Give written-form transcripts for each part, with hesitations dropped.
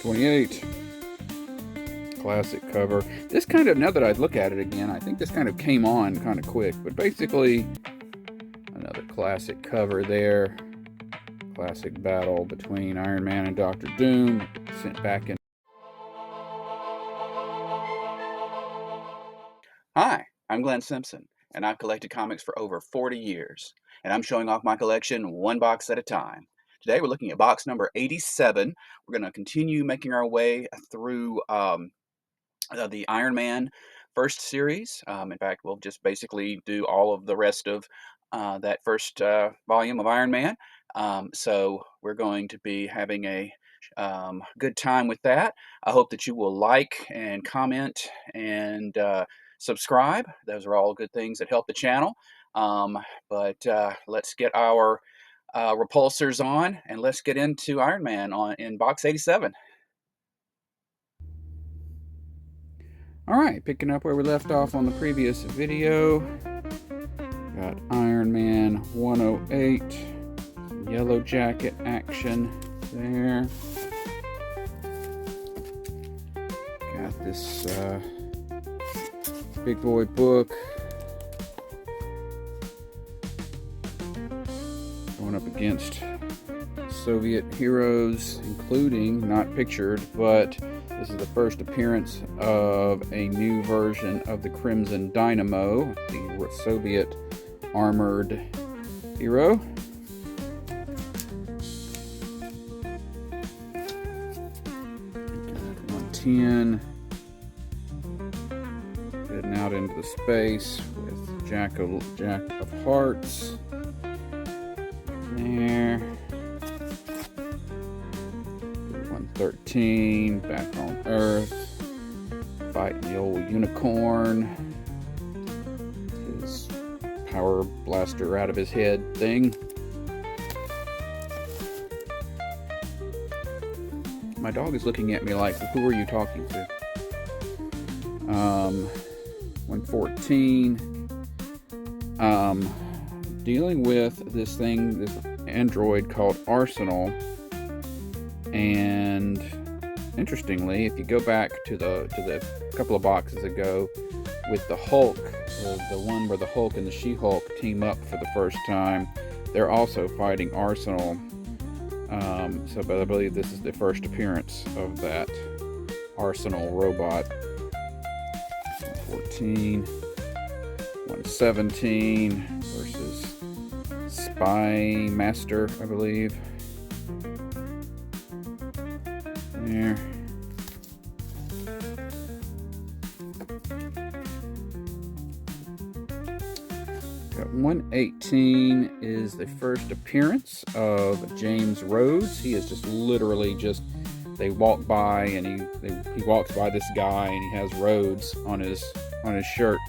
128. Classic cover. This kind of, now that I look at it again, I think this kind of came on kind of quick, but basically another classic cover there. Classic battle between Iron Man and Dr. Doom, sent back in. Hi, I'm Glenn Simpson, and I've collected comics for over 40 years, and I'm showing off my collection one box at a time. Today we're looking at box number 87. We're going to continue making our way through the Iron Man first series. In fact, we'll just basically do all of the rest of that first volume of Iron Man. So we're going to be having a good time with that. I hope that you will like and comment and subscribe. Those are all good things that help the channel. But let's get our repulsors on, and let's get into Iron Man in box 87. Alright, picking up where we left off on the previous video. Got Iron Man 108. Some Yellow Jacket action there. Got this big boy book. Going up against Soviet heroes, including, not pictured, but this is the first appearance of a new version of the Crimson Dynamo, the Soviet armored hero. Got 110. Heading out into the space with Jack of Hearts. There. 113, back on Earth, fighting the old unicorn, his power blaster out of his head thing. My dog is looking at me like, who are you talking to? 114, dealing with this thing, this android called Arsenal. And interestingly, if you go back to the couple of boxes ago with the Hulk, the one where the Hulk and the She-Hulk team up for the first time, they're also fighting Arsenal. But I believe this is the first appearance of that Arsenal robot. 114, 117 versus Spymaster, I believe. There. Got 118 is the first appearance of James Rhodes. He is just literally just, they walk by and he walks by this guy and he has Rhodes on his shirt.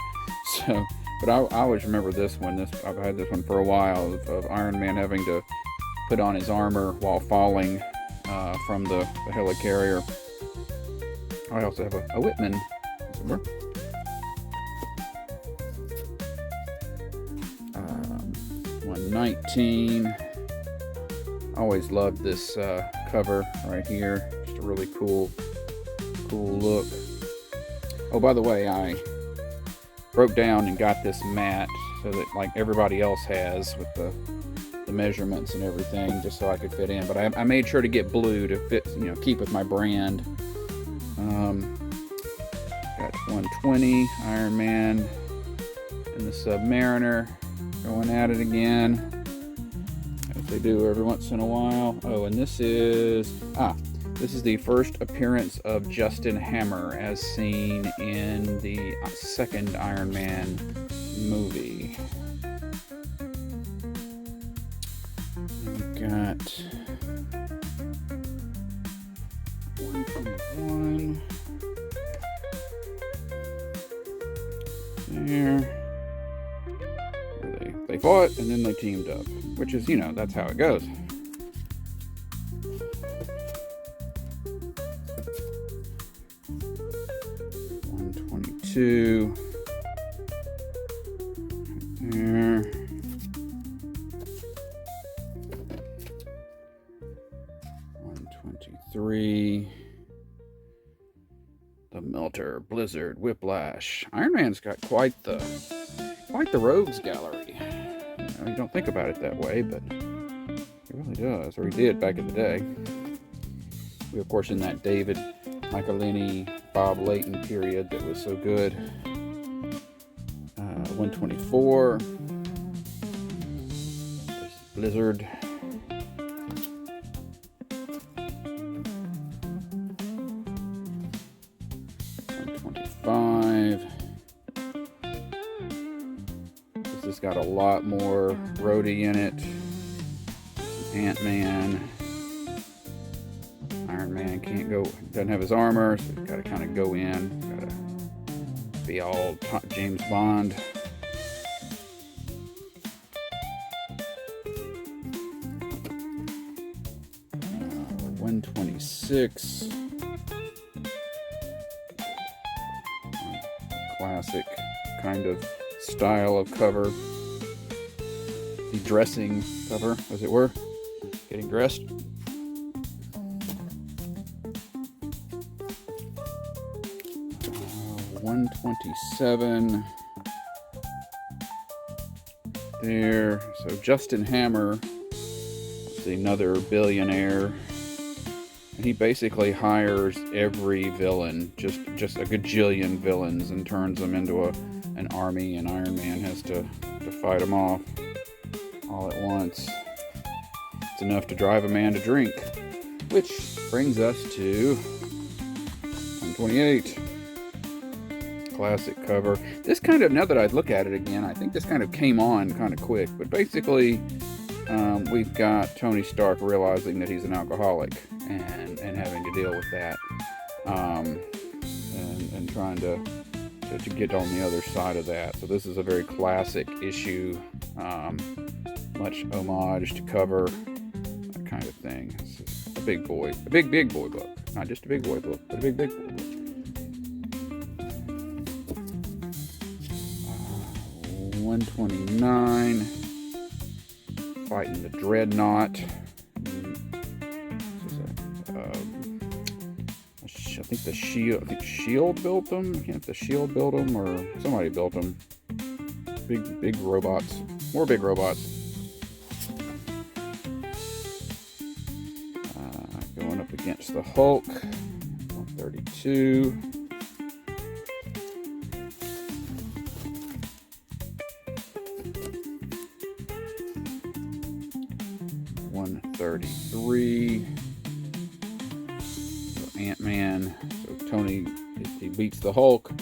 So, but I always remember this one. I've had this one for a while of Iron Man having to put on his armor while falling from the helicarrier. I also have a Whitman somewhere. 119. Always loved this cover right here. Just a really cool look. Oh, by the way, I broke down and got this mat so that, like everybody else has, with the measurements and everything, just so I could fit in. But I made sure to get blue to fit, keep with my brand. Got 120, Iron Man and the Submariner going at it again, as they do every once in a while. Oh, and this is the first appearance of Justin Hammer as seen in the second Iron Man movie. Got 121 there. They fought and then they teamed up, which is, that's how it goes. Two there. 123. The Melter, Blizzard, Whiplash. Iron Man's got quite the rogues gallery. You don't think about it that way, but he really does, or he did back in the day. We, of course, in that David Michaelini, Bob Layton period that was so good. 124. Blizzard. 125. This has got a lot more Rhodey in it. Ant-Man. Iron Man can't go, doesn't have his armor, so he's got to kind of go in. Got to be all James Bond. 126. Classic kind of style of cover. The dressing cover, as it were. Getting dressed. 127 there. So Justin Hammer is another billionaire, and he basically hires every villain, just a gajillion villains, and turns them into an army, and Iron Man has to fight them off all at once. It's enough to drive a man to drink, which brings us to 128. Classic cover. This kind of, now that I look at it again, I think this kind of came on kind of quick, but basically we've got Tony Stark realizing that he's an alcoholic and having to deal with that, and trying to get on the other side of that. So this is a very classic issue, much homage to cover, that kind of thing. It's just a big boy, a big boy book, not just a big boy book, but a big boy book. 129, fighting the Dreadnought. I think the Shield. I think Shield built them. I can't know if the Shield built them or somebody built them. Big robots. More big robots. Going up against the Hulk. 132. 133. So Ant-Man. So Tony, he beats the Hulk,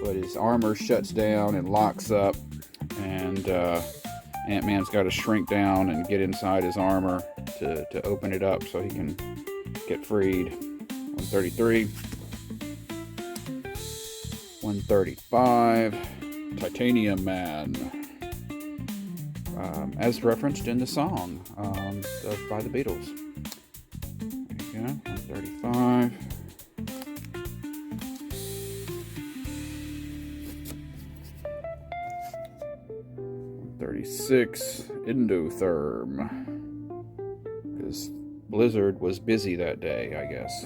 but his armor shuts down and locks up, and Ant-Man's got to shrink down and get inside his armor to open it up so he can get freed. 133. 135. Titanium Man. As referenced in the song by the Beatles. There you go, 135. 136, Endotherm. Because Blizzard was busy that day, I guess.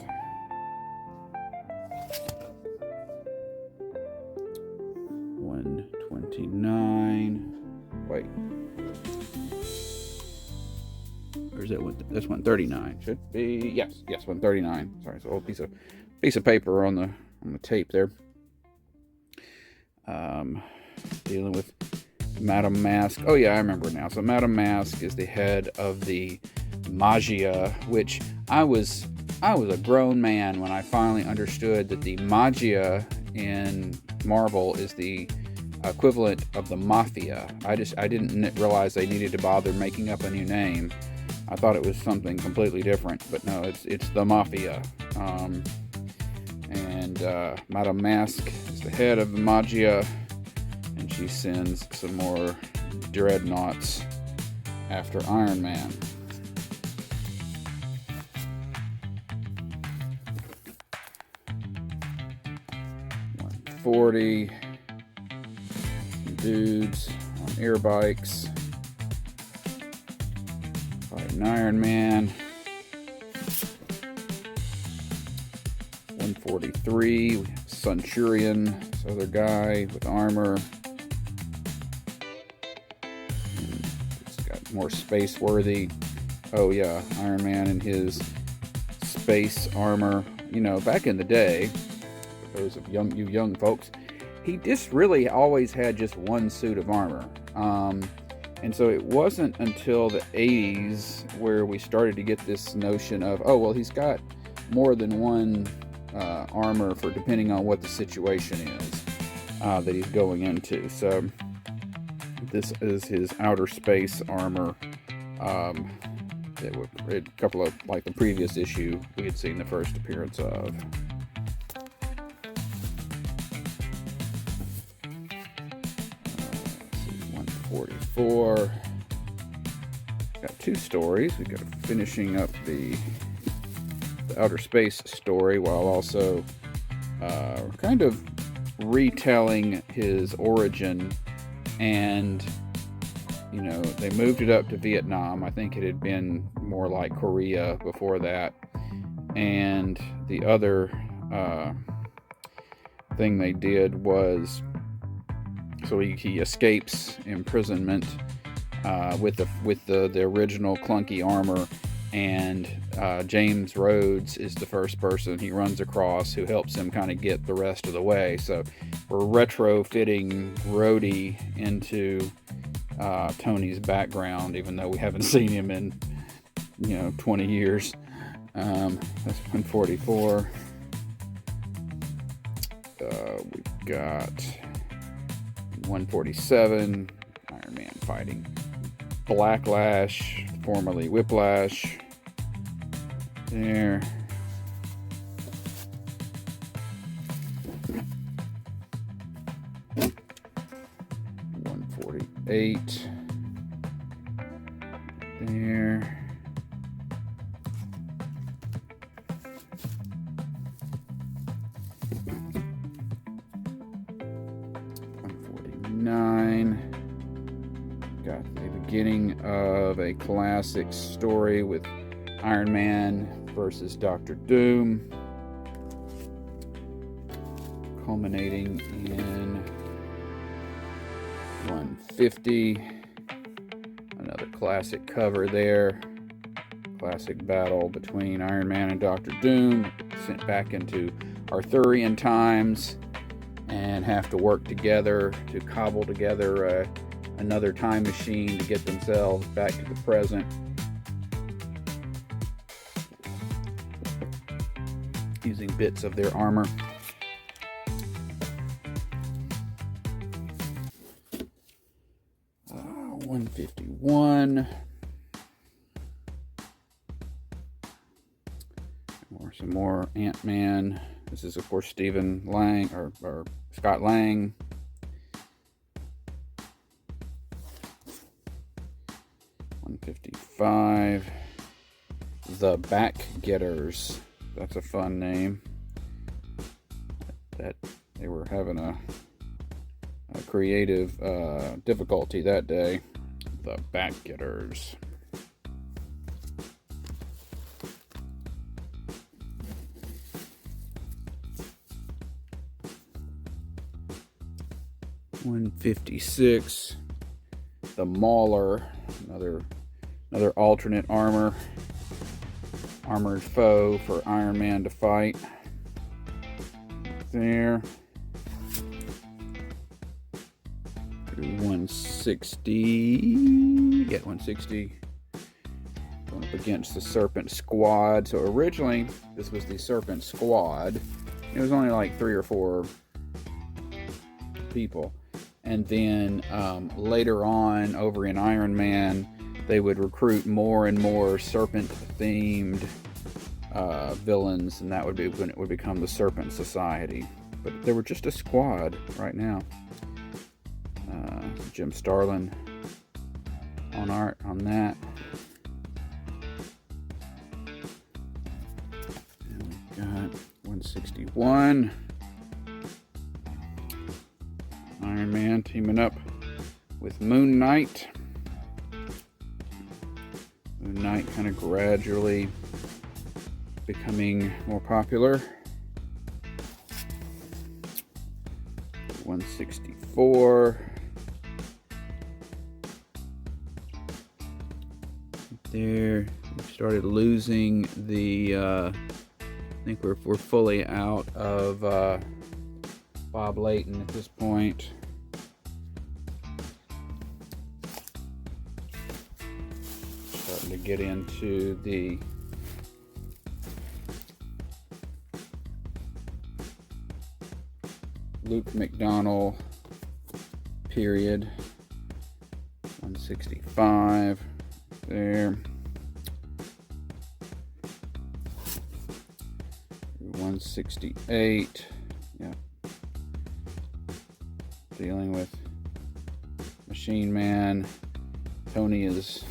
129. Wait. Or is that one? That's 139. Should be, yes, 139. Sorry, it's a old piece of paper on the tape there. Dealing with Madame Mask. Oh yeah, I remember now. So Madame Mask is the head of the Magia, which I was a grown man when I finally understood that the Magia in Marvel is the equivalent of the Mafia. I didn't realize they needed to bother making up a new name. I thought it was something completely different, but no, it's the Mafia. Madame Mask is the head of the Magia, and she sends some more dreadnoughts after Iron Man. $140. Dudes on air bikes fighting Iron Man. 143, Sunturion, this other guy with armor. And it's got more space-worthy. Oh yeah, Iron Man and his space armor. You know, back in the day, for those of you young folks, he just really always had just one suit of armor. And so it wasn't until the 80s where we started to get this notion of, oh, well, he's got more than one armor for depending on what the situation is that he's going into. So this is his outer space armor. That were a couple of, like the previous issue, we had seen the first appearance of. 144. Got two stories. We got finishing up the outer space story while also kind of retelling his origin. And you know, they moved it up to Vietnam. I think it had been more like Korea before that. And the other thing they did was, so he escapes imprisonment with the original clunky armor, and James Rhodes is the first person he runs across who helps him kind of get the rest of the way. So we're retrofitting Rhodey into Tony's background, even though we haven't seen him in 20 years. That's 144. We've got 147, Iron Man fighting Blacklash, formerly Whiplash. There. 148. There. 149. Got the beginning of a classic story with Iron Man versus Dr. Doom, culminating in 150. Another classic cover there. Classic battle between Iron Man and Dr. Doom, sent back into Arthurian times, and have to work together to cobble together another time machine to get themselves back to the present. Using bits of their armor. Uh, 151. Or some more Ant-Man. This is, of course, Stephen Lang, or Scott Lang. 155. The Backgetters. That's a fun name. That they were having a creative difficulty that day. The Backgetters. $156. The Mauler, another alternate armored foe for Iron Man to fight. There. 160. Yeah, 160. Going up against the Serpent Squad. So originally, this was the Serpent Squad. It was only like 3 or 4 people. And then later on, over in Iron Man, they would recruit more and more serpent-themed villains, and that would be when it would become the Serpent Society. But they were just a squad right now. Jim Starlin on art on that. And we've got 161. Iron Man teaming up with Moon Knight. Moon Knight kind of gradually becoming more popular. 164. There, we started losing the. I think we're fully out of Bob Layton at this point. Starting to get into the Luke McDonald period. 165 there. 168. Yeah. Dealing with Machine Man. Tony is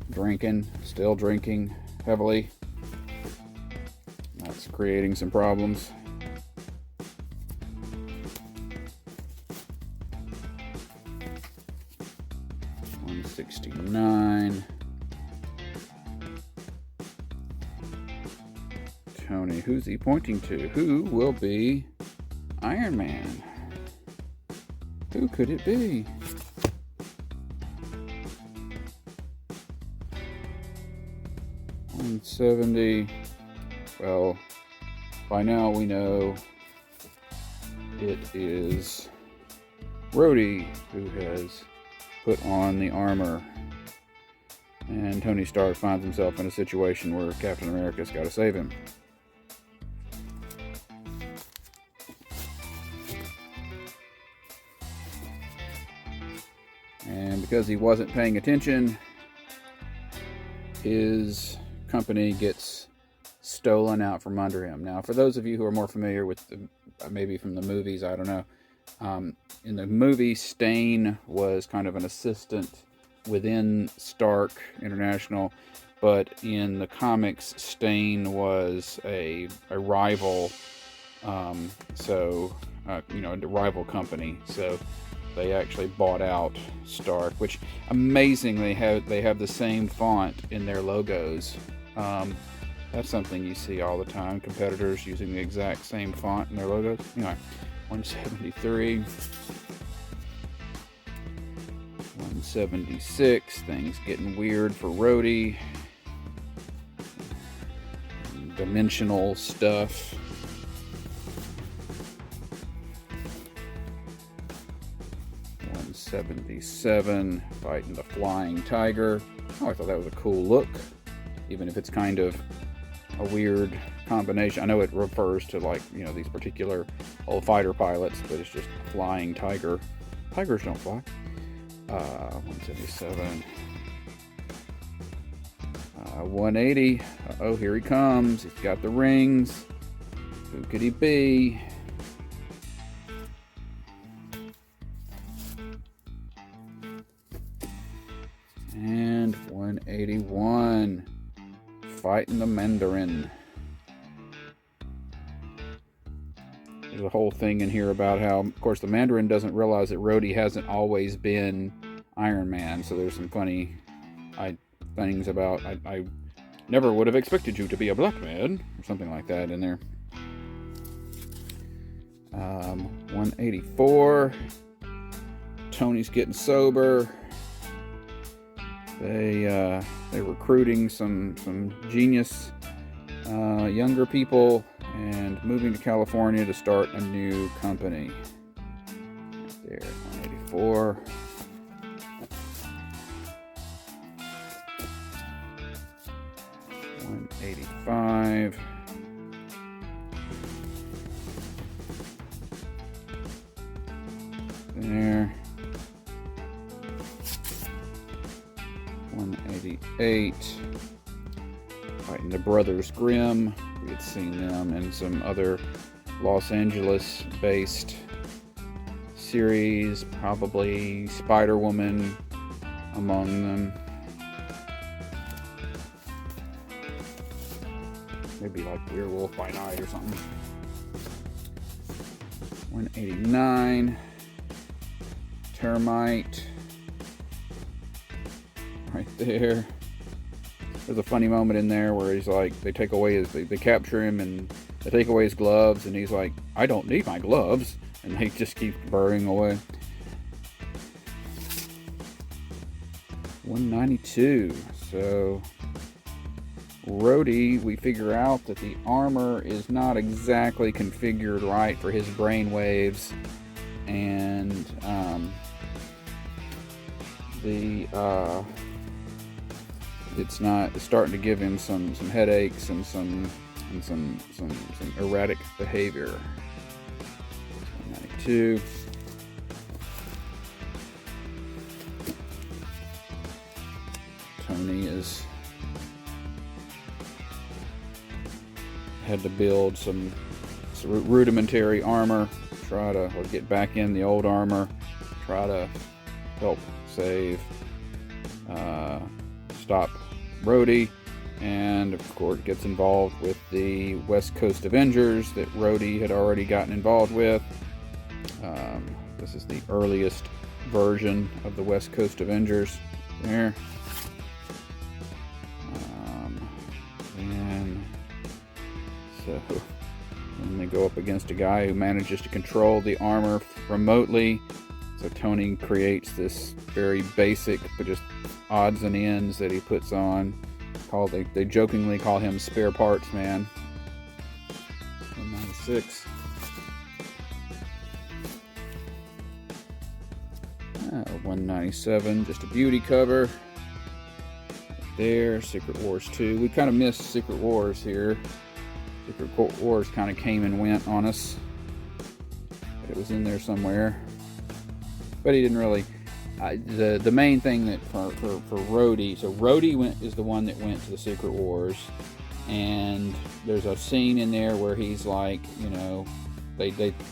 drinking, still drinking heavily. That's creating some problems. $169. Tony, who's he pointing to? Who will be Iron Man? Who could it be? $170. Well, by now we know it is Rhodey who has put on the armor, and Tony Stark finds himself in a situation where Captain America's got to save him. And because he wasn't paying attention, his company gets stolen out from under him. Now, for those of you who are more familiar with maybe from the movies, I don't know. In the movie, Stane was kind of an assistant within Stark International, but in the comics, Stane was a rival. A rival company. So they actually bought out Stark, which amazingly they have the same font in their logos. That's something you see all the time, competitors using the exact same font in their logos. Anyway, 173, 176, things getting weird for Rhodey. Dimensional stuff. 177, fighting the Flying Tiger. Oh, I thought that was a cool look, even if it's kind of a weird combination. I know it refers to, like, you know, these particular old fighter pilots, but it's just Flying Tiger. Tigers don't fly. 177. 180. Oh, here he comes. He's got the rings. Who could he be? And 181. Fighting the Mandarin. There's a whole thing in here about how, of course, the Mandarin doesn't realize that Rhodey hasn't always been Iron Man. So there's some funny things about, I never would have expected you to be a black man, or something like that in there. 184. Tony's getting sober. They're recruiting some genius younger people and moving to California to start a new company. Right there, 184. 185. There. 188. Fighting the Brothers Grimm. We had seen them in some other Los Angeles based series, probably Spider-Woman among them. Maybe like Werewolf by Night or something. 189. Termite. Right there. There's a funny moment in there where he's like, they take away his, they capture him and they take away his gloves, and he's like, I don't need my gloves. And he just keeps burrowing away. 192. So Rhodey, we figure out that the armor is not exactly configured right for his brain waves, and it's starting to give him some headaches and some erratic behavior. 92. Tony had to build some rudimentary armor, or get back in the old armor, try to help save, stop Rhodey, and of course gets involved with the West Coast Avengers that Rhodey had already gotten involved with. This is the earliest version of the West Coast Avengers there. And so then they go up against a guy who manages to control the armor remotely. So Tony creates this very basic but just odds and ends that he puts on. They jokingly call him Spare Parts Man. 196. 197, just a beauty cover. There, Secret Wars 2. We kind of missed Secret Wars here. Secret Wars kind of came and went on us. It was in there somewhere. But he didn't really... the main thing that for Rhodey... So Rhodey is the one that went to the Secret Wars. And there's a scene in there where he's like, you know...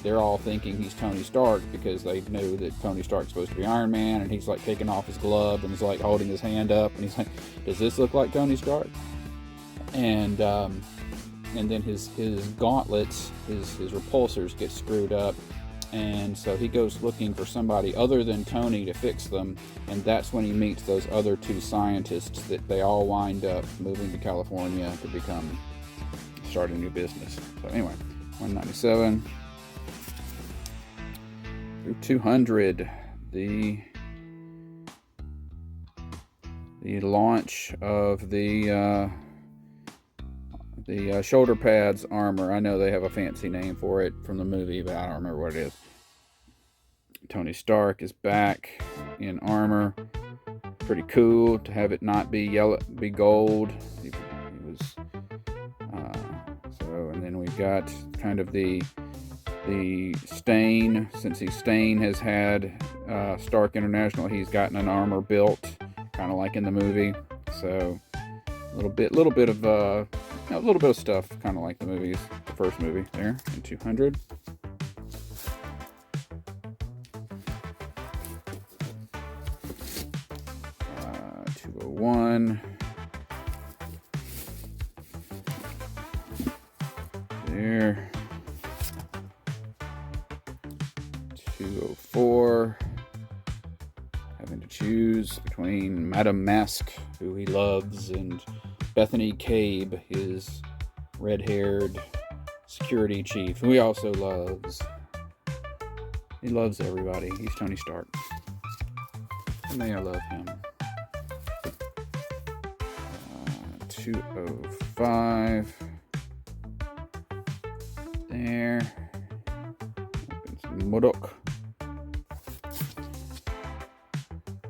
They're all thinking he's Tony Stark because they know that Tony Stark's supposed to be Iron Man, and he's like taking off his glove and he's like holding his hand up and he's like, does this look like Tony Stark? And then his gauntlets, his repulsors get screwed up, and so he goes looking for somebody other than Tony to fix them, and that's when he meets those other two scientists that they all wind up moving to California to start a new business. So anyway, 197 through 200, the launch of the shoulder pads armor. I know they have a fancy name for it from the movie, but I don't remember what it is. Tony Stark is back in armor. Pretty cool to have it not be yellow, be gold. He was and then we've got kind of the Stane. Since Stane has had Stark International, he's gotten an armor built, kind of like in the movie. So a little bit of stuff, kind of like the movies, the first movie there in 200. Uh, 201. There. 204. Having to choose between Madame Mask, who he loves, and Bethany Cabe, his red-haired security chief, who he also loves. He loves everybody. He's Tony Stark. And they love him. 205. There. Modok.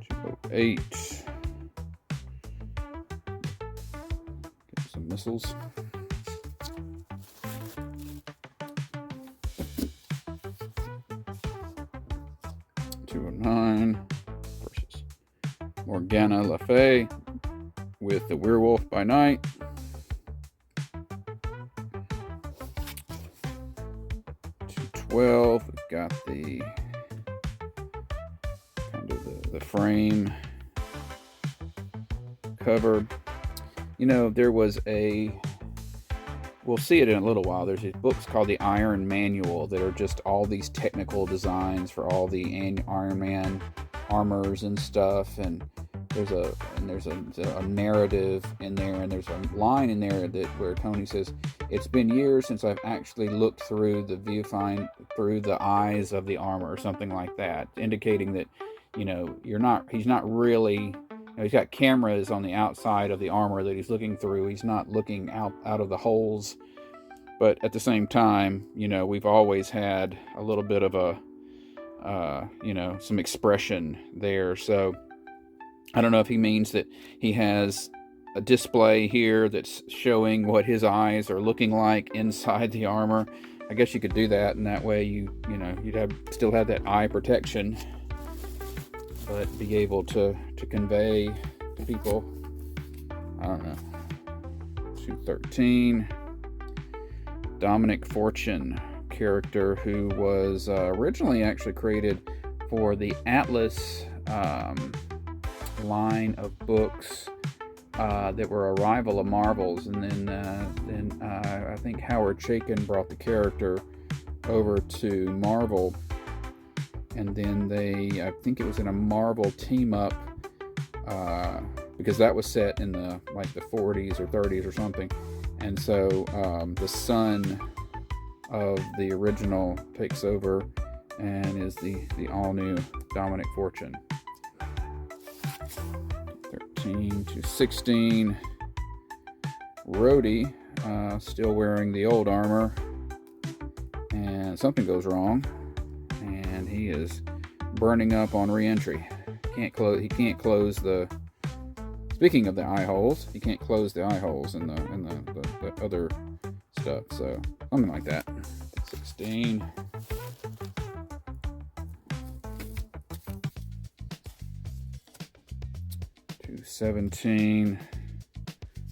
208. Get some missiles. 209 versus Morgana Le Fay with the Werewolf by Night. 212, we've got the kind of the frame cover. You know, there was we'll see it in a little while. There's these books called the Iron Manual that are just all these technical designs for all the Iron Man armors and stuff. And there's a narrative in there, and there's a line in there that where Tony says, "It's been years since I've actually looked through the through the eyes of the armor," or something like that, indicating that, you know, he's not really, you know, he's got cameras on the outside of the armor that he's looking through. He's not looking out of the holes. But at the same time, you know, we've always had a little bit of a, you know, some expression there. So I don't know if he means that he has a display here that's showing what his eyes are looking like inside the armor. I guess you could do that, and that way you'd still have that eye protection, but be able to convey to people, I don't know. 213, Dominic Fortune, character who was originally actually created for the Atlas line of books that were a rival of Marvel's, and then I think Howard Chaykin brought the character over to Marvel, and then I think it was in a Marvel team up, because that was set in the 40s or 30s or something, and so the son of the original takes over and is the all new Dominic Fortune. 13 to 16, Rhodey, still wearing the old armor, and something goes wrong, and he is burning up on re-entry. He can't close the. Speaking of the eye holes, he can't close the eye holes in the other stuff. So something like that. 16. To 17.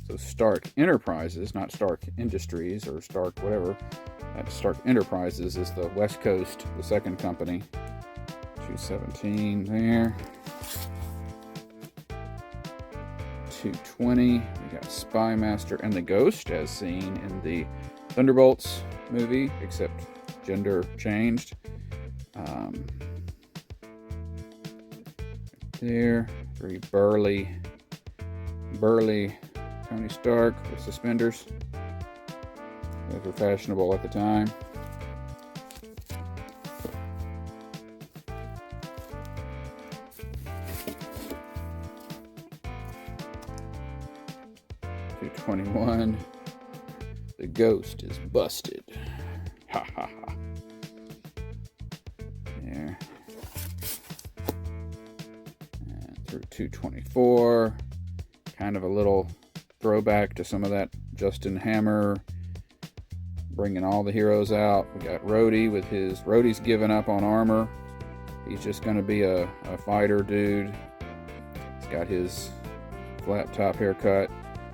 So Stark Enterprises, not Stark Industries or Stark whatever. Stark Enterprises is the West Coast, the second company. 217 there. 220. We got Spymaster and the Ghost, as seen in the Thunderbolts movie, except gender changed. There, very burly Tony Stark with suspenders. Those were fashionable at the time. .21. The Ghost is busted. Ha ha ha. There. And through 224. Kind of a little throwback to some of that Justin Hammer, bringing all the heroes out. We got Rhodey with Rhodey's given up on armor. He's just going to be a fighter dude. He's got his flat top haircut.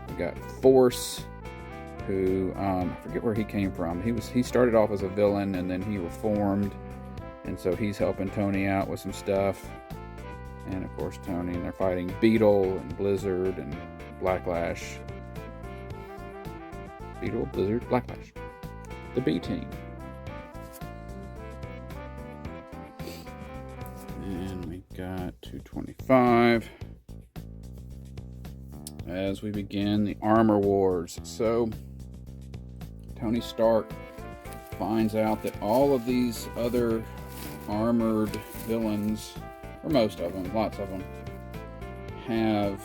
We got Force, who I forget where he came from. He started off as a villain, and then he reformed, and so he's helping Tony out with some stuff. And of course Tony, and they're fighting Beetle and Blizzard and Blacklash. Beetle, Blizzard, Blacklash. The B-Team. And we got 225. As we begin the Armor Wars. So Tony Stark finds out that all of these other armored villains, or most of them, lots of them, have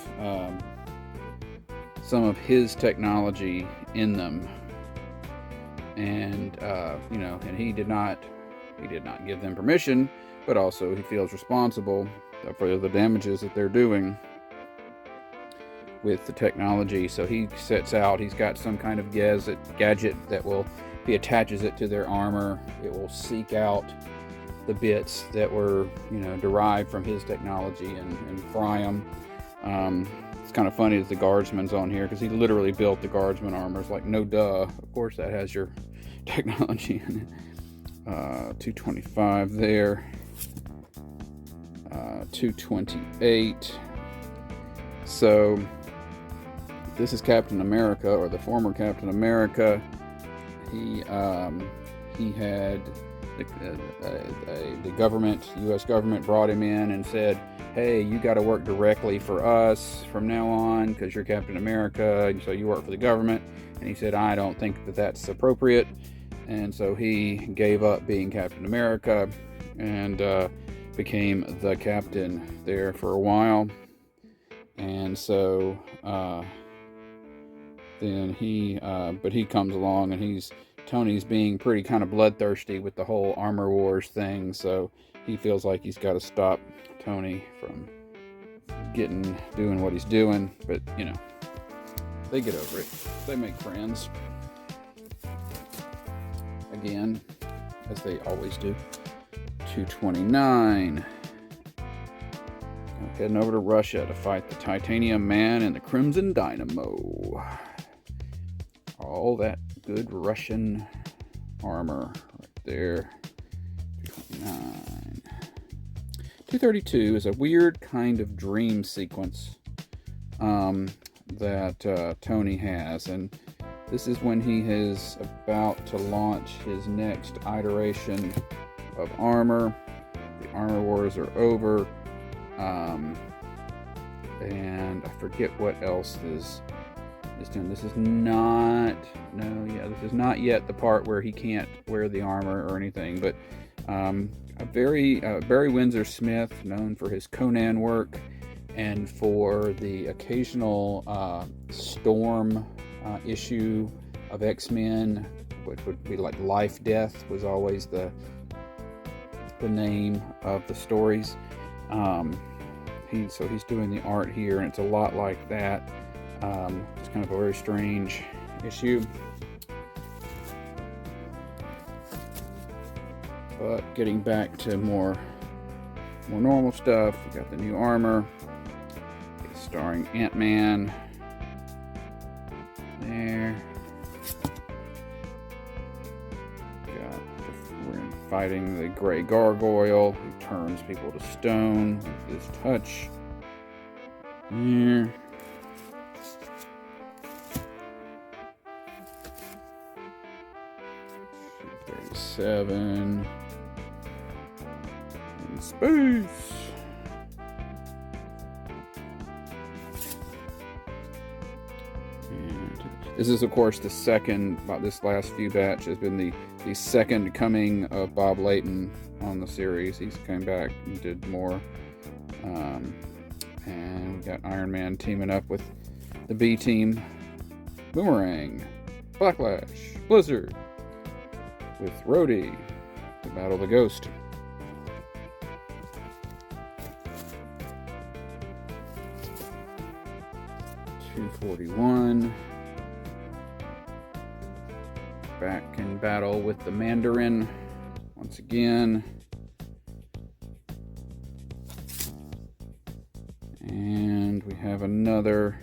some of his technology in them, and and he did not give them permission, but also he feels responsible for the damages that they're doing with the technology. So he sets out. He's got some kind of gadget that will, if he attaches it to their armor, it will seek out the bits that were, derived from his technology and fry them. It's kind of funny that the guardsman's on here, because he literally built the guardsman armor. It's like, no duh, of course that has your technology in it. 225 there. 228. So this is Captain America, or the former Captain America. he had the government, U.S. government, brought him in and said, "Hey, you got to work directly for us from now on because you're Captain America, and so you work for the government." And he said, "I don't think that that's appropriate," and so he gave up being Captain America and became the captain there for a while. And so then but he comes along, and Tony's being pretty kind of bloodthirsty with the whole Armor Wars thing, so he feels like he's got to stop Tony from doing what he's doing. But you know, they get over it. They make friends again, as they always do. 229. Heading over to Russia to fight the Titanium Man and the Crimson Dynamo. All that good Russian armor right there. 229. 232 is a weird kind of dream sequence that Tony has, and this is when he is about to launch his next iteration of armor. The Armor Wars are over, and I forget what else is doing. This is not yet the part where he can't wear the armor or anything, but Barry Windsor Smith, known for his Conan work and for the occasional Storm issue of X-Men, which would be like Life Death was always the name of the stories. He's doing the art here, and it's a lot like that. It's kind of a very strange issue. But getting back to more normal stuff, we got the new armor. It's starring Ant-Man. There. We're fighting the Gray Gargoyle, who turns people to stone with his touch. There. $37 in space. And this is, of course, the second. This last few batch has been the second coming of Bob Layton on the series. He's came back and did more. And we got Iron Man teaming up with the B team, Boomerang, Blacklash, Blizzard, with Rhodey to battle the Ghost. $241. Back in battle with the Mandarin once again. And we have another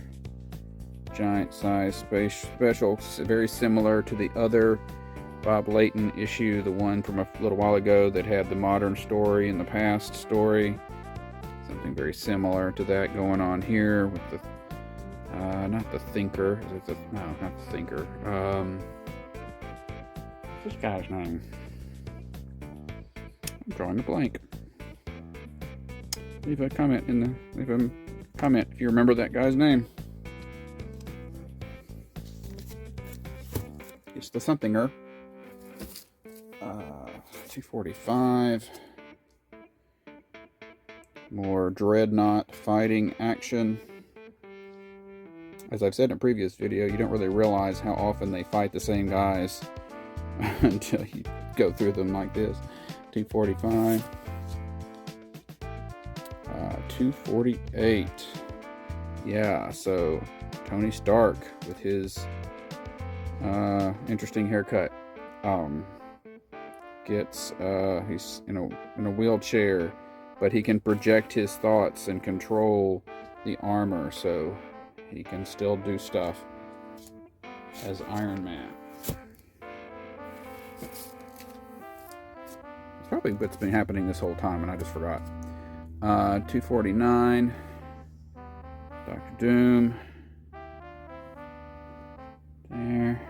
giant size special, very similar to the other Bob Layton issue, the one from a little while ago that had the modern story and the past story. Something very similar to that going on here with the not the Thinker. No, not the Thinker. What's this guy's name? I'm drawing a blank. Leave a comment if you remember that guy's name. It's the Somethinger. 245. More Dreadnought fighting action. As I've said in a previous video, you don't really realize how often they fight the same guys until you go through them like this. 245. 248. Yeah, so Tony Stark with his interesting haircut. He's in a wheelchair, but he can project his thoughts and control the armor, so he can still do stuff as Iron Man. It's probably what's been happening this whole time, and I just forgot. 249. Dr. Doom. There.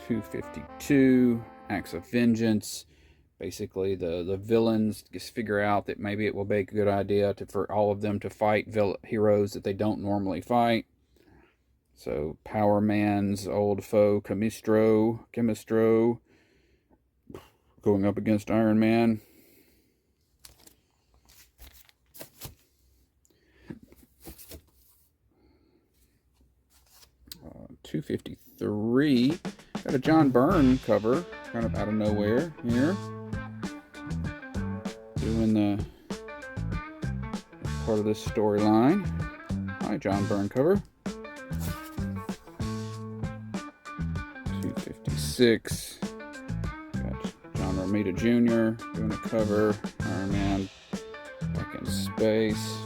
252, Acts of Vengeance. Basically, the villains just figure out that maybe it will be a good idea for all of them to fight heroes that they don't normally fight. So, Power Man's old foe, Chemistro, going up against Iron Man. 253. Got a John Byrne cover, kind of out of nowhere here. Doing the part of this storyline. Hi, John Byrne cover. 256. Got John Romita Jr. doing a cover. Iron Man back in space.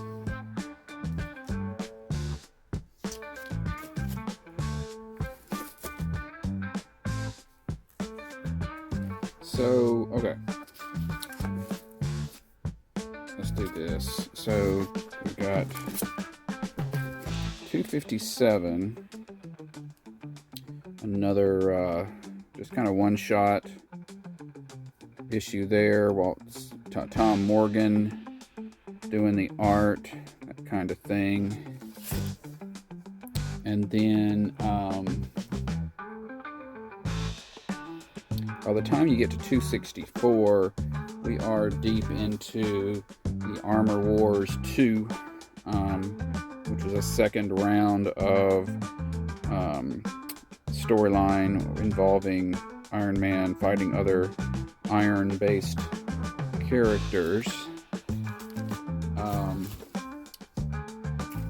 So, okay. Let's do this. So, we've got 257. Another, just kind of one-shot issue there. Well, Tom Morgan doing the art, that kind of thing. And then, by the time you get to 264, we are deep into the Armor Wars 2, which was a second round of storyline involving Iron Man fighting other iron-based characters.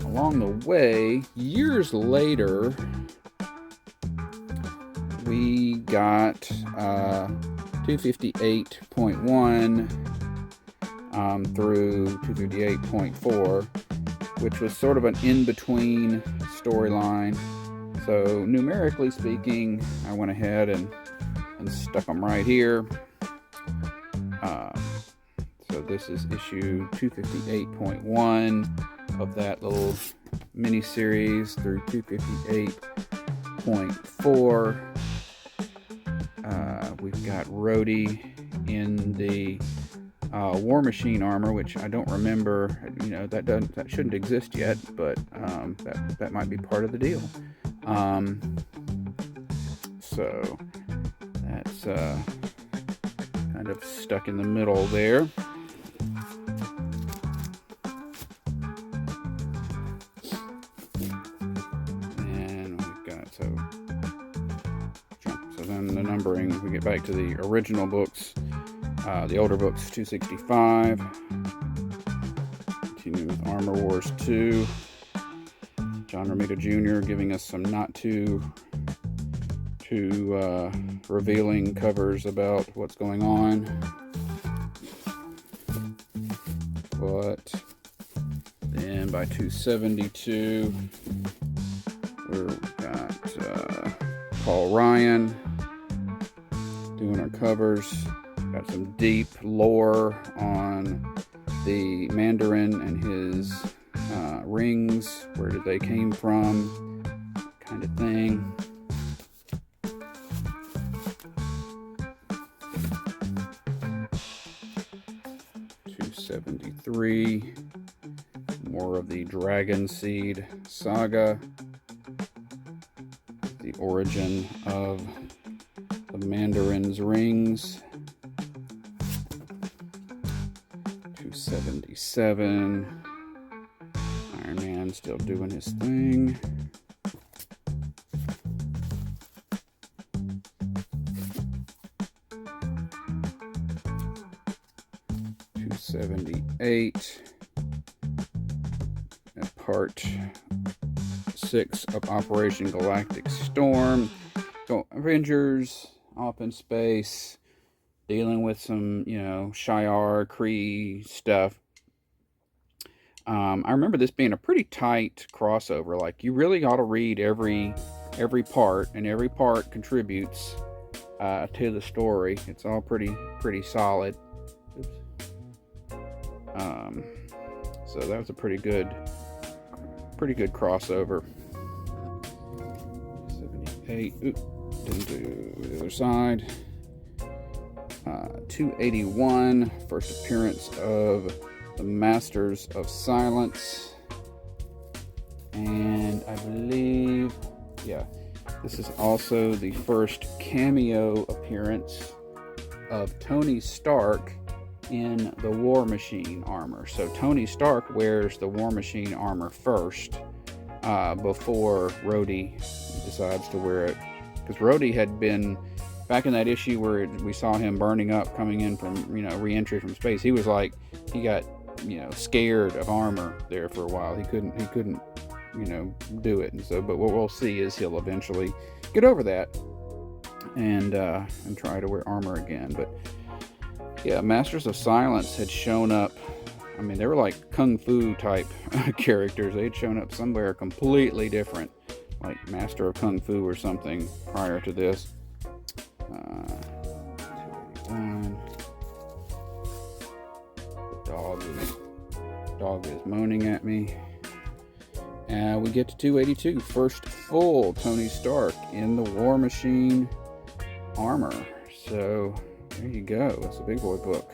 Along the way, years later, we got 258.1 through 258.4, which was sort of an in-between storyline. So numerically speaking, I went ahead and stuck them right here. So this is issue 258.1 of that little mini-series through 258.4. We've got Rhodey in the War Machine armor, which I don't remember. You know, that shouldn't exist yet, but that might be part of the deal. So that's kind of stuck in the middle there. And we've got so then the numbering. We get back to the original books. The older books, 265. Continue with Armor Wars 2. John Romita Jr. giving us some not too revealing covers about what's going on. But then by 272, we've got Paul Ryan doing our covers. Got some deep lore on the Mandarin and his rings. Where did they came from? Kind of thing. '73. More of the Dragon Seed saga. The origin of the Mandarin's rings. 277. Iron Man still doing his thing. 278. Part 6 of Operation Galactic Storm. So Avengers up in space, dealing with some, Shi'ar, Kree stuff. I remember this being a pretty tight crossover. Like, you really ought to read every part, and every part contributes to the story. It's all pretty solid. Oops. So that was a pretty good crossover. Didn't do the other side. 281, first appearance of the Masters of Silence. And I believe, yeah, this is also the first cameo appearance of Tony Stark in the War Machine armor. So Tony Stark wears the War Machine armor first, before Rhodey decides to wear it. Because Rhodey had been, back in that issue where we saw him burning up, coming in from, re-entry from space, he was like, he got, scared of armor there for a while. He couldn't, do it. And so, but what we'll see is he'll eventually get over that and try to wear armor again. But yeah, Masters of Silence had shown up. I mean, they were like kung fu type characters. They'd shown up somewhere completely different, like Master of Kung Fu or something prior to this. 281. The dog is moaning at me. And we get to 282. First full Tony Stark in the War Machine armor. So there you go. That's a big boy book.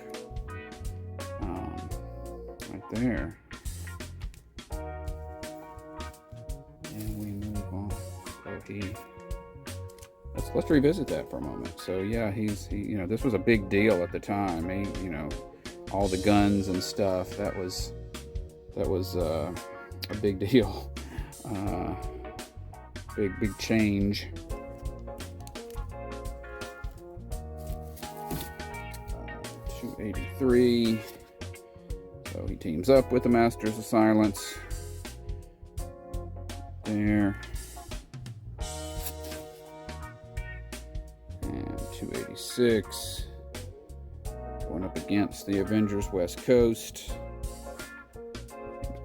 Right there. And we move on. So let's revisit that for a moment. So yeah, this was a big deal at the time. All the guns and stuff. That was a big deal. Big change. 283. So he teams up with the Masters of Silence. There. And 286. Going up against the Avengers West Coast.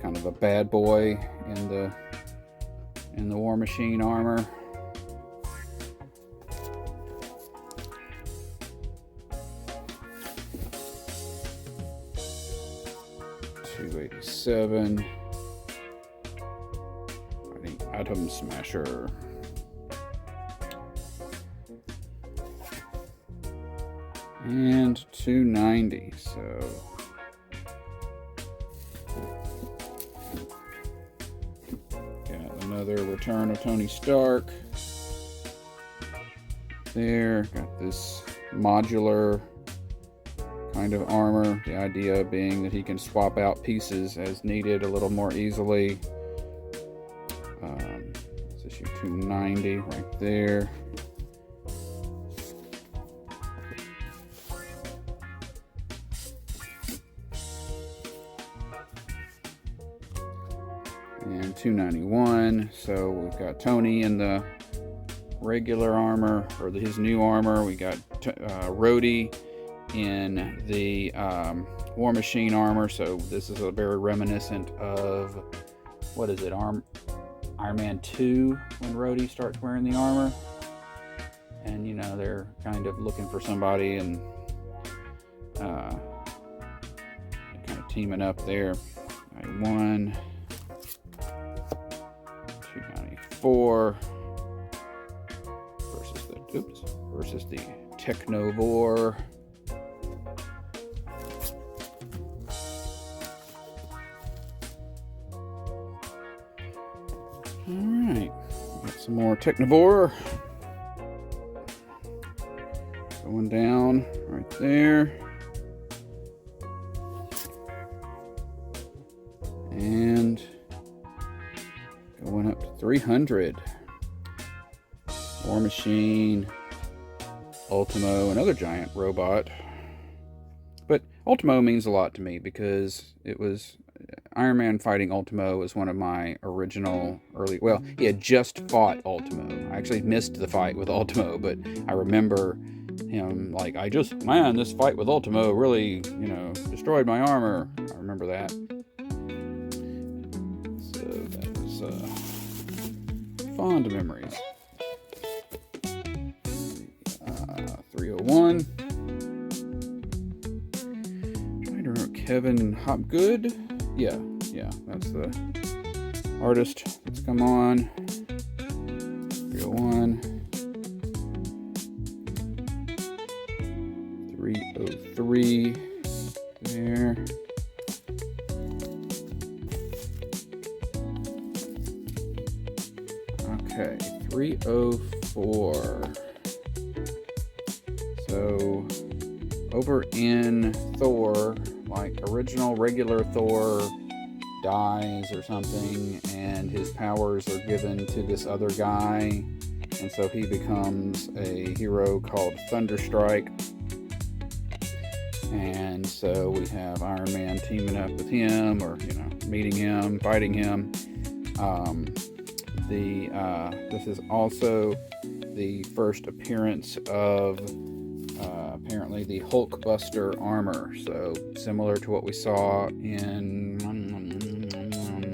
Kind of a bad boy in the War Machine armor. $287. Atom Smasher. And 290. So got another return of Tony Stark. There, got this modular kind of armor. The idea being that he can swap out pieces as needed a little more easily. It's issue 290 right there. And 291. So we've got Tony in the regular armor, or his new armor. We got Rhodey in the War Machine armor. So this is a very reminiscent of, what is it, Iron Man 2, when Rhodey starts wearing the armor. And they're kind of looking for somebody and kind of teaming up there. 91, 294 versus the Technovore. Alright, got some more Technovore going down right there. And going up to 300. War Machine, Ultimo, another giant robot. But Ultimo means a lot to me because it was Iron Man fighting Ultimo was one of my original early. Well, he had just fought Ultimo. I actually missed the fight with Ultimo, but I remember him like, this fight with Ultimo really, destroyed my armor. I remember that. So that was fond memories. 301. I don't know, Kevin Hopgood. Yeah, that's the artist that's come on. 301. 3 there. Okay, 304. So over in Thor, like original regular Thor dies or something, and his powers are given to this other guy, and so he becomes a hero called Thunderstrike. And so we have Iron Man teaming up with him, or meeting him, fighting him. This is also the first appearance of apparently the Hulkbuster armor. So similar to what we saw in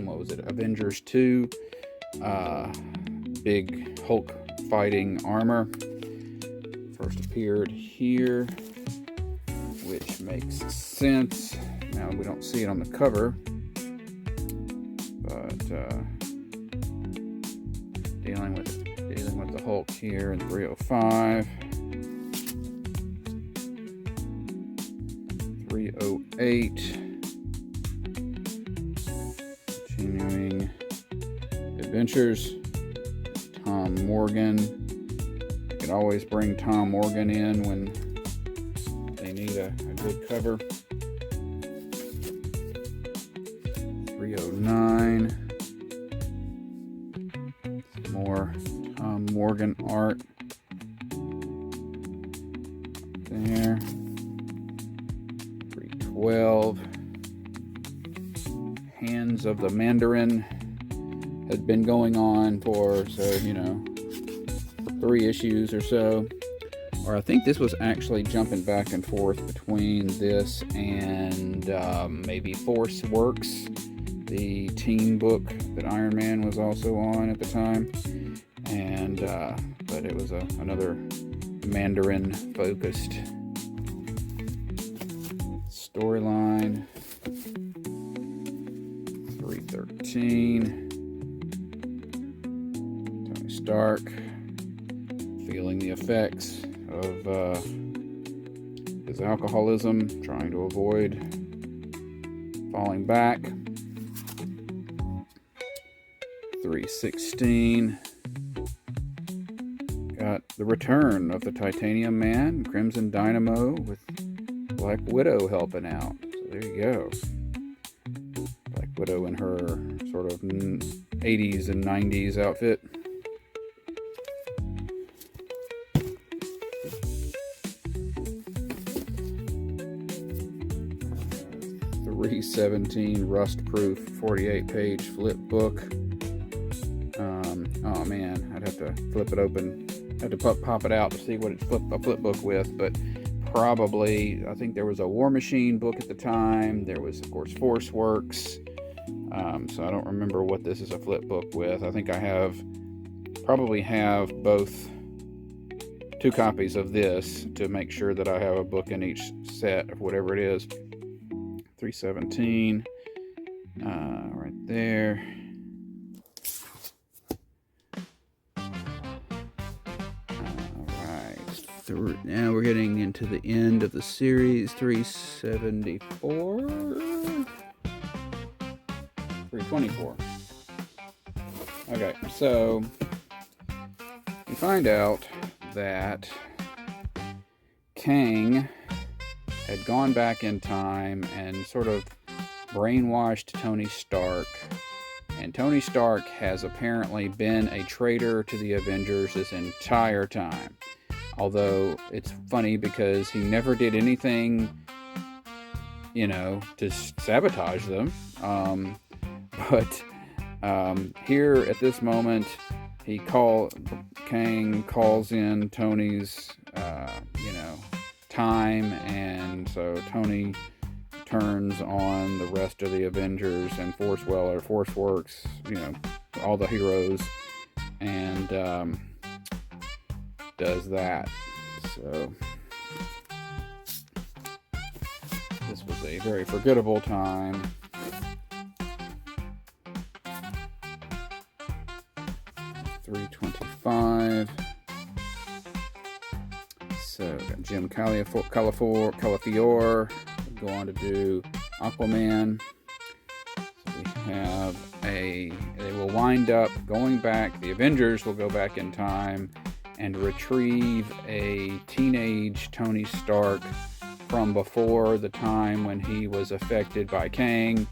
what was it, Avengers 2, big Hulk fighting armor. First appeared here, which makes sense. Now we don't see it on the cover, but dealing with the Hulk here in 305, 308. Continuing adventures. Tom Morgan. You can always bring Tom Morgan in when they need a good cover. 309. Some more Tom Morgan art there. 312. Hands of the Mandarin had been going on for 3 issues or so. Or I think this was actually jumping back and forth between this and maybe Force Works, the teen book that Iron Man was also on at the time. And but it was another Mandarin focused storyline. 313. Tony Stark feeling the effects of his alcoholism, trying to avoid falling back. 316. Got the return of the Titanium Man, Crimson Dynamo, with Black Widow helping out. So there you go. Black Widow in her sort of 80s and 90s outfit. 317 rust-proof 48-page flip book. Oh man, I'd have to flip it open. Have to pop it out to see what it's a flip book with, but probably, I think there was a War Machine book at the time. There was, of course, Force Works. So I don't remember what this is a flip book with. I think I probably have both 2 copies of this to make sure that I have a book in each set of whatever it is. 317, right there. Now we're getting into the end of the series. 374, 324. Okay, so we find out that Kang had gone back in time and sort of brainwashed Tony Stark. And Tony Stark has apparently been a traitor to the Avengers this entire time. Although it's funny because he never did anything, to sabotage them. But here at this moment, Kang calls in Tony's, time, and so Tony turns on the rest of the Avengers and Force Works, all the heroes, and does that. So this was a very forgettable time. $325. So got Jim Calafiore go on to do Aquaman. So we have they will wind up going back, the Avengers will go back in time and retrieve a teenage Tony Stark from before the time when he was affected by Kang,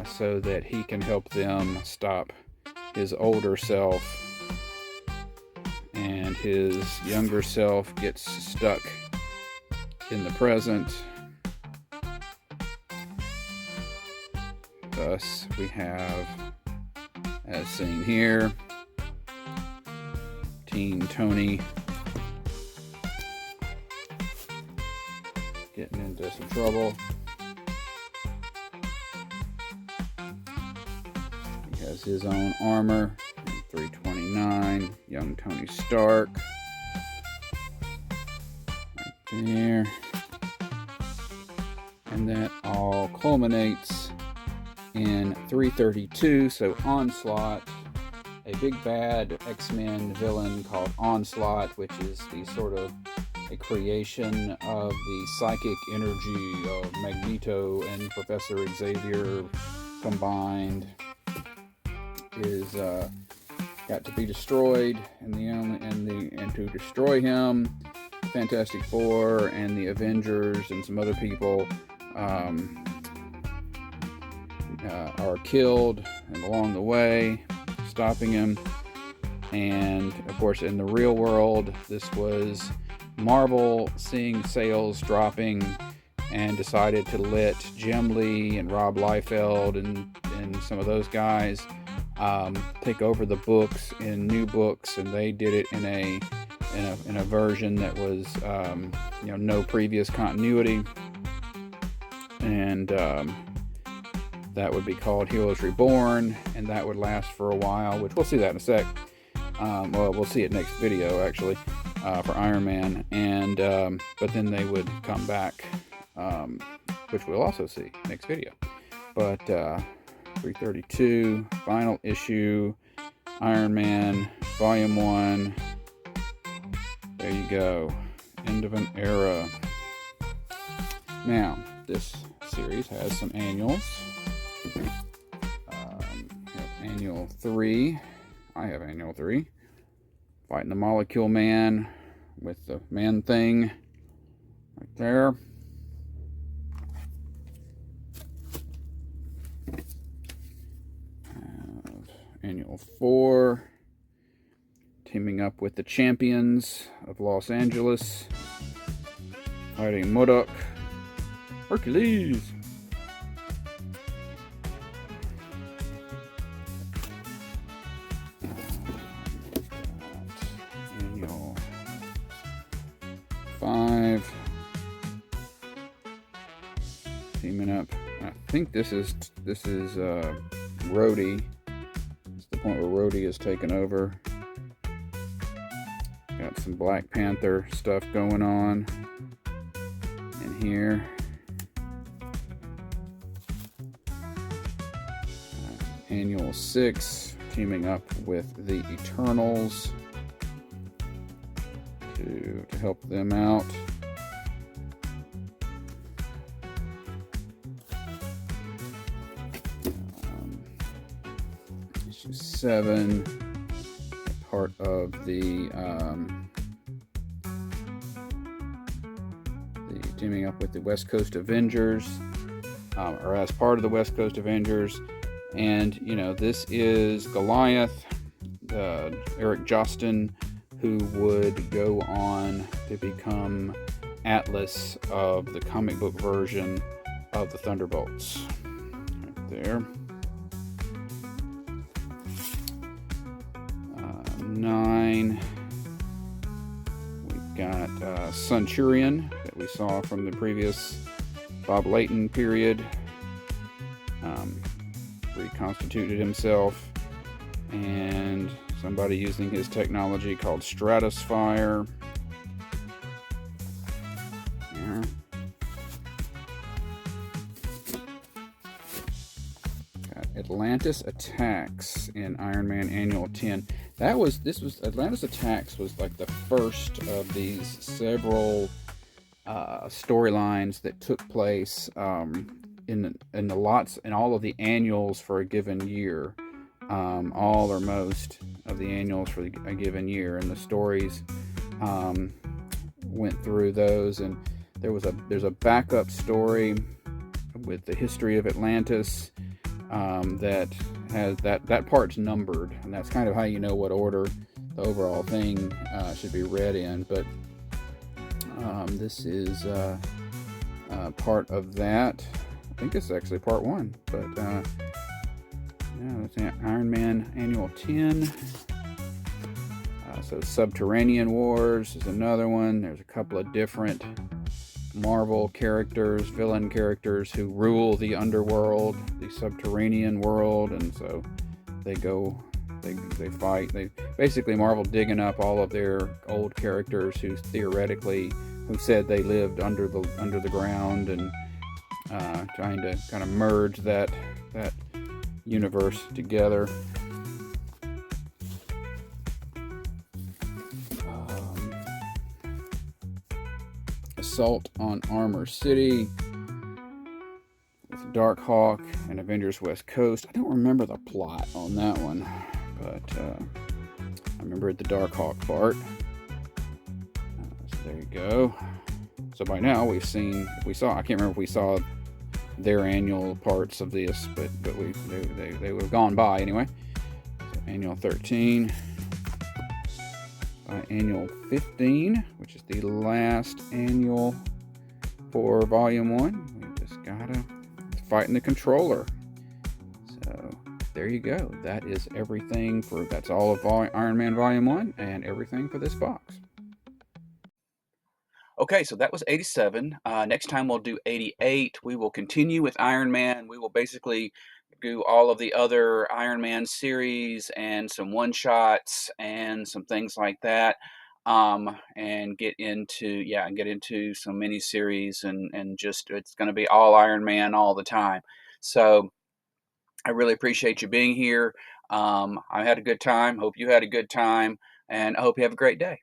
so that he can help them stop his older self, and his younger self gets stuck in the present. Thus, we have, as seen here, Teen Tony getting into some trouble. He has his own armor. 329, young Tony Stark. Right there. And that all culminates in 332, so Onslaught, a big bad X-Men villain called Onslaught, which is the sort of a creation of the psychic energy of Magneto and Professor Xavier combined, is got to be destroyed, and to destroy him, Fantastic Four and the Avengers and some other people are killed and along the way, stopping him. And of course, in the real world, this was Marvel seeing sales dropping and decided to let Jim Lee and Rob Liefeld and some of those guys take over the books in new books, and they did it in a version that was no previous continuity, and that would be called Heroes Reborn, and that would last for a while, which we'll see that in a sec. Well, we'll see it next video actually, for Iron Man, and but then they would come back, which we'll also see next video. But 332, final issue, Iron Man, Volume 1. There you go. End of an era. Now, this series has some annuals. Annual 3. I have Annual 3. Fighting the Molecule Man with the man thing right there. Annual 4, teaming up with the champions of Los Angeles, fighting MODOK, Hercules. Annual 5, teaming up. I think this is Rhodey. Point where Rhodey is taken over. Got some Black Panther stuff going on in here. Annual 6, teaming up with the Eternals to help them out. Issue 7, part of the teaming up with the West Coast Avengers, or as part of the West Coast Avengers. And this is Goliath, Erik Jostin, who would go on to become Atlas of the comic book version of the Thunderbolts. Right there. 9. We've got Sunturion that we saw from the previous Bob Layton period. Reconstituted himself, and somebody using his technology called Stratosphere. Here. Got Atlantis Attacks in Iron Man Annual 10. This was Atlantis Attacks was like the first of these several storylines that took place in the lots in all of the annuals for a given year, all or most of the annuals for a given year, and the stories um, went through those. And there's a backup story with the history of Atlantis that has that part's numbered, and that's kind of how you know what order the overall thing should be read in. But this is part of that. I think this is actually part one, but yeah, it's Iron Man Annual 10. So Subterranean Wars is another one. There's a couple of different Marvel characters, villain characters who rule the underworld, the subterranean world, and so they fight. They basically Marvel digging up all of their old characters who said they lived under the ground, and trying to kind of merge that universe together. Assault on Armor City with Darkhawk and Avengers West Coast. I don't remember the plot on that one, but I remember the Darkhawk part. So there you go. So by now I can't remember if we saw their annual parts of this, but they would have gone by anyway. So annual 13. Annual 15, which is the last annual for Volume 1. We just gotta fighting the controller. So there you go. That is everything that's all of Iron Man Volume 1 and everything for this box. Okay, so that was 87. Next time we'll do 88. We will continue with Iron Man. We will basically do all of the other Iron Man series and some one-shots and some things like that. And get into some mini-series and just it's going to be all Iron Man all the time. So I really appreciate you being here. I had a good time. Hope you had a good time, and I hope you have a great day.